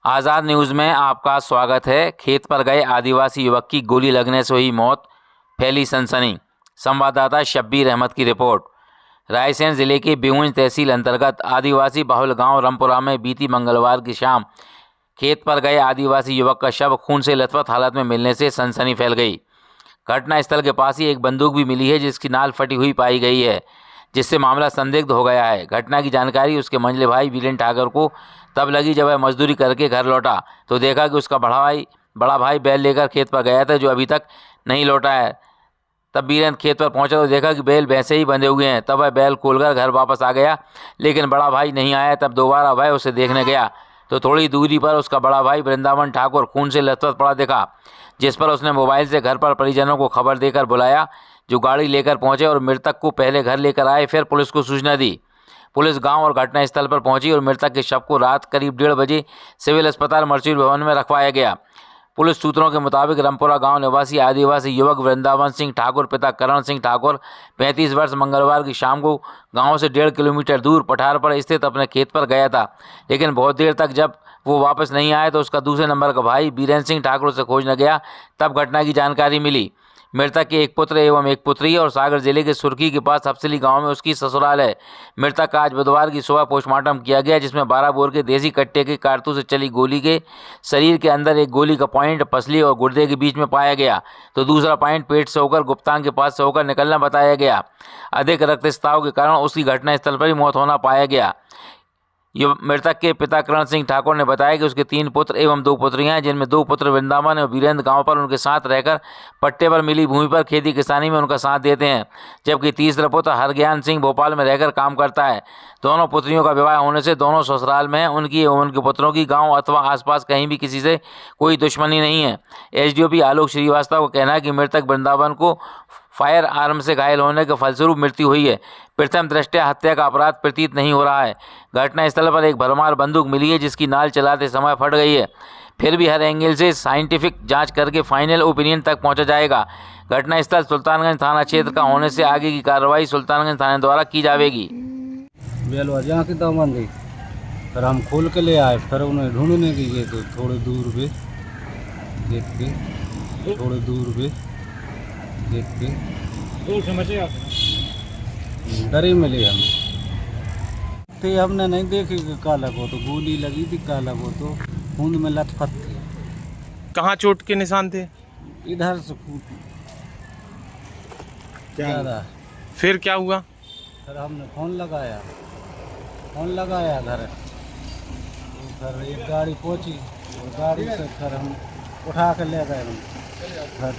आज़ाद news में आपका स्वागत है। खेत पर गए आदिवासी युवक की गोली लगने से हुई मौत, फैली सनसनी। संवाददाता शब्बीर अहमद की रिपोर्ट। रायसेन जिले के बेऊंज तहसील अंतर्गत आदिवासी बहुल गांव रामपुरा में बीती मंगलवार की शाम खेत पर गए आदिवासी युवक का शव खून से लथपथ हालत में मिलने से सनसनी फैल गई। घटनास्थल के पास ही एक बंदूक भी मिली है जिसकी नाल फटी हुई पाई गई है, जिससे मामला संदिग्ध हो गया है। घटना की जानकारी उसके मंझले भाई वीरेन ठाकुर को तब लगी जब वह मजदूरी करके घर लौटा तो देखा कि उसका बड़ा भाई बैल लेकर खेत पर गया था, जो अभी तक नहीं लौटा है। तब वीरेन खेत पर पहुंचा तो देखा कि बैल वैसे ही बंधे हुए हैं। तब वह बैल खोलकर घर वापस आ गया, लेकिन बड़ा भाई नहीं आया। तब दोबारा वह उसे देखने गया तो थोड़ी दूरी पर उसका बड़ा भाई वृंदावन ठाकुर खून से लथपथ पड़ा दिखा, जिस पर उसने मोबाइल से घर पर परिजनों को खबर देकर बुलाया, जो गाड़ी लेकर पहुंचे और मृतक को पहले घर लेकर आए, फिर पुलिस को सूचना दी। पुलिस गांव और घटनास्थल पर पहुंची और मृतक के शव को रात करीब 1:30 बजे सिविल अस्पताल मर्चुरी भवन में रखवाया गया। पुलिस सूत्रों के मुताबिक रामपुरा गांव निवासी आदिवासी युवक वृंदावन सिंह ठाकुर पिता करण सिंह ठाकुर 35 वर्ष मंगलवार की शाम को गांव से 1.5 किलोमीटर दूर पठार पर स्थित अपने खेत पर गया था, लेकिन बहुत देर तक जब वो वापस नहीं आया तो उसका दूसरे नंबर का भाई बीरेन सिंह ठाकुर से खोजने गया। तब घटना की जानकारी मिली। मृतक के एक पुत्र एवं एक पुत्री है और सागर जिले के सुर्खी के पास हफसली गांव में उसकी ससुराल है। मृतक का आज बुधवार की सुबह पोस्टमार्टम किया गया, जिसमें 12 बोर के देसी कट्टे के कारतूस से चली गोली के शरीर के अंदर एक गोली का पॉइंट पसली और गुर्दे के बीच में पाया गया, तो दूसरा पॉइंट पेट से होकर गुप्तांग के पास से होकर निकलना बताया गया। अधिक रक्तस्राव के कारण उसकी घटनास्थल पर ही मौत होना पाया गया। मृतक के पिता करण सिंह ठाकुर ने बताया कि उसके 3 पुत्र एवं 2 पुत्रियां हैं, जिनमें 2 पुत्र वृंदावन और वीरेंद्र गांव पर उनके साथ रहकर पट्टे पर मिली भूमि पर खेती किसानी में उनका साथ देते हैं, जबकि तीसरा पुत्र हरज्ञान सिंह भोपाल में रहकर काम करता है। दोनों पुत्रियों का विवाह होने से दोनों ससुराल में हैं। उनकी एवं उनके पुत्रों की गाँव अथवा आसपास कहीं भी किसी से कोई दुश्मनी नहीं है। एसडीओपी आलोक श्रीवास्तव का कहना है कि मृतक वृंदावन को फायर आर्म से घायल होने के फलस्वरूप मृत्यु हुई है। प्रथम दृष्टया हत्या का अपराध प्रतीत नहीं हो रहा है। घटनास्थल पर एक भरमार बंदूक मिली है, जिसकी नाल चलाते समय फट गई है। फिर भी हर एंगल से साइंटिफिक जांच करके फाइनल ओपिनियन तक पहुंचा जाएगा। घटनास्थल सुल्तानगंज थाना क्षेत्र का होने से आगे की कार्रवाई सुल्तानगंज थाने द्वारा की जाएगी। बेलवजा की दामन दी, फिर हम खोल के ले आए, फिर उन्हें ढूंढने की गए तो थोड़ी दूर पे देख के, थोड़ी दूर पे देख के तो समझे आप डरे मिले हम तो हमने नहीं देखी कि काला को तो गोली लगी थी, काला को तो खून में लथपथ थी। कहाँ चोट के निशान थे? इधर से ज़्यादा। फिर क्या हुआ? फिर हमने फोन लगाया घर, तो फिर एक गाड़ी पहुंची और गाड़ी से फिर हम उठा कर ले गए घर।